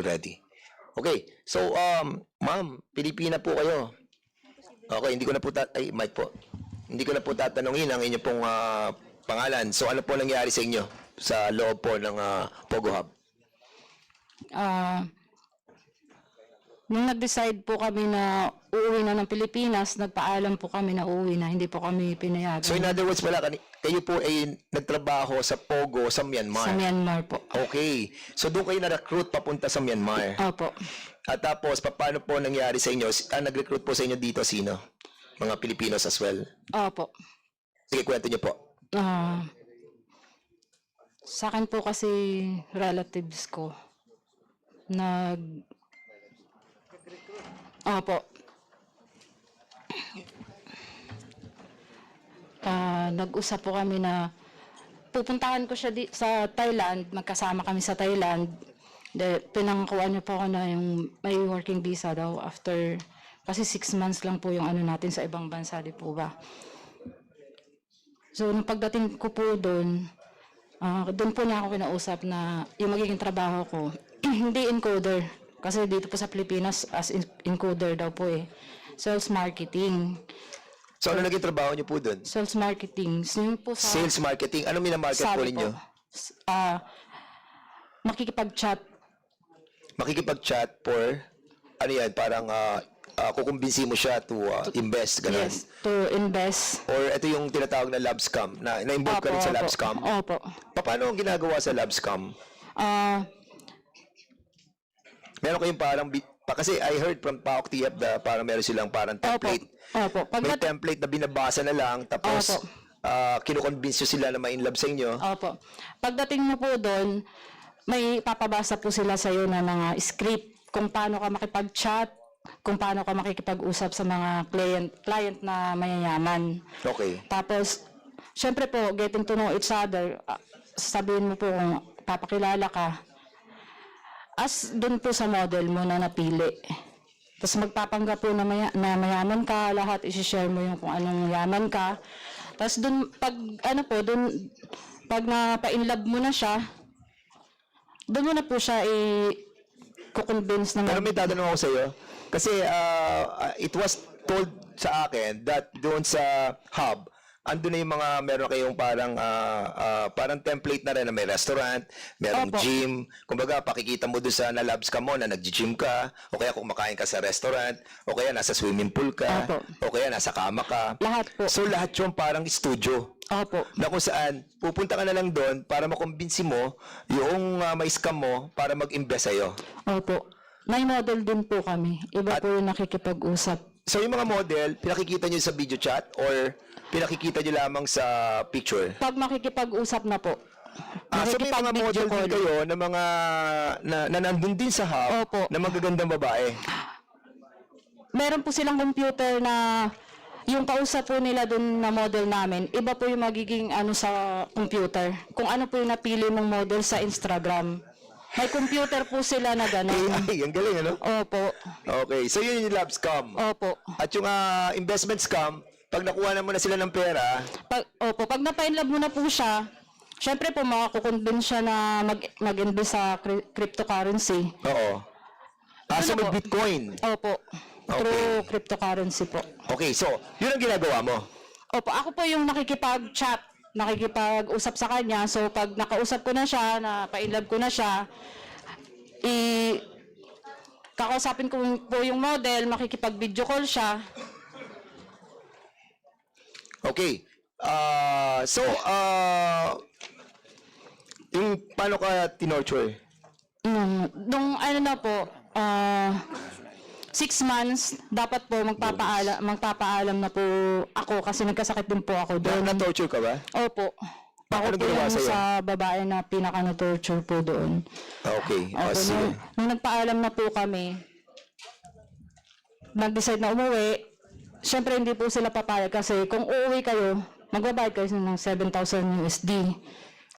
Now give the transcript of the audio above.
Ready. Okay. So, ma'am, Pilipina po kayo. Okay, hindi ko na po ay, mic po. Hindi ko na po tatanungin ang inyong pong pangalan. So, ano po nangyari sa inyo sa loob po ng Pogo Hub? Nung nag-decide po kami na uuwi na ng Pilipinas, nagpaalam po kami na uuwi na, hindi po kami pinayagan. So, in other words, kayo po ay nagtrabaho sa Pogo sa Myanmar? Sa Myanmar po. Okay. So, doon kayo na-recruit papunta sa Myanmar? Opo. At tapos, paano po nangyari sa inyo? Nag-recruit po sa inyo dito sino? Mga Pilipinos as well? Opo. Sige, kwento niyo po. Sa akin po kasi relatives ko Opo. Nag-usap po kami na pupuntahan ko siya sa Thailand, magkasama kami sa Thailand. Pinangkuhan niya po ako na yung may working visa daw after, kasi 6 months lang po yung ano natin sa ibang bansa, di po ba? So, nung pagdating ko po doon po niya ako kinausap na yung magiging trabaho ko, hindi encoder. Kasi dito po sa Pilipinas, as encoder daw po eh. Sales marketing. So, ano naging trabaho niyo po doon? Sales marketing. So, yun po sa, Sales marketing. Ano minamarket po ninyo? Makikipag-chat. Makikipag-chat for, ano yan, parang kukumbinsi mo siya to invest, gano'n? Yes, to invest. Or ito yung tinatawag na lab scam, na-involve ka rin sa lab scam? Opo. Paano ang ginagawa sa lab scam? Meron kayong parang, kasi I heard from PAOK TF na parang meron silang parang template. Opo. May template na binabasa na lang, tapos kinukonvince sila na ma-inlove sa inyo. Opo. Pagdating mo po doon, may papabasa po sila sa iyo na mga script kung paano ka makipag-chat, kung paano ka makikipag-usap sa mga client na mayayaman. Okay. Tapos, syempre po, getting to know each other, sabihin mo po kung papakilala ka, as dun po sa model mo na napili. Tapos magpapanggap po na mayaman ka, lahat isi-share mo yung kung anong yaman ka. Tapos dun, pag napa-inlove mo na siya, dun mo na po siya i-convince na. Pero may tatanong ako sa iyo. Kasi it was told sa akin that doon sa hub, andun na yung mga meron kayong parang template na rin na may restaurant, merong gym. Kumbaga, pakikita mo doon sa na-labs ka mo na nag-gym ka, o kaya kumakain ka sa restaurant, o kaya nasa swimming pool ka, o kaya nasa kama ka. Lahat po. So, lahat yung parang studio. Opo. Na kung saan, pupunta ka na lang doon para makumbinsi mo yung ma-scam mo para mag-invest sa'yo. Opo. May model din po kami. Iba po yung nakikipag-usap. So, yung mga model, pinakikita nyo sa video chat or pinakikita nyo lamang sa picture? Pag makikipag-usap na po. So, may mga model din kayo na mga na nandun din sa hub. Opo. Na magagandang babae? Meron po silang computer na yung kausap po nila dun na model namin, iba po yung magiging sa computer. Kung ano po yung napili mong model sa Instagram. May computer po sila na gano'n. AI, ang galing, ano? Opo. Okay, so yun yung lab scam. Opo. At yung investment scam, pag nakuha na mo na sila ng pera, Pag napa-inlove mo na po siya, syempre po makakukonvince siya na mag-invest sa cryptocurrency. oo. So may Bitcoin. Opo. Through cryptocurrency po. Okay, so yun ang ginagawa mo. Opo, ako po yung nakikipag-chat, nakikipag-usap sa kanya. So, pag nakausap ko na siya, na-pa-inlove ko na siya, kakausapin ko po yung model, makikipag-video call siya. Okay. Yung paano ka tinorture? Nung na po, 6 months, dapat po magpapaalam na po ako kasi nagkasakit din po ako doon. Na-torture ka ba? Opo. Ako Ano po ginawa yung sa'yo? sa babae na pinaka-torture po doon. Okay. Opo, Sige. nung nagpaalam na po kami, nag-decide na umuwi, syempre hindi po sila papayag kasi kung uuwi kayo, magbabayad kayo ng 7,000 USD.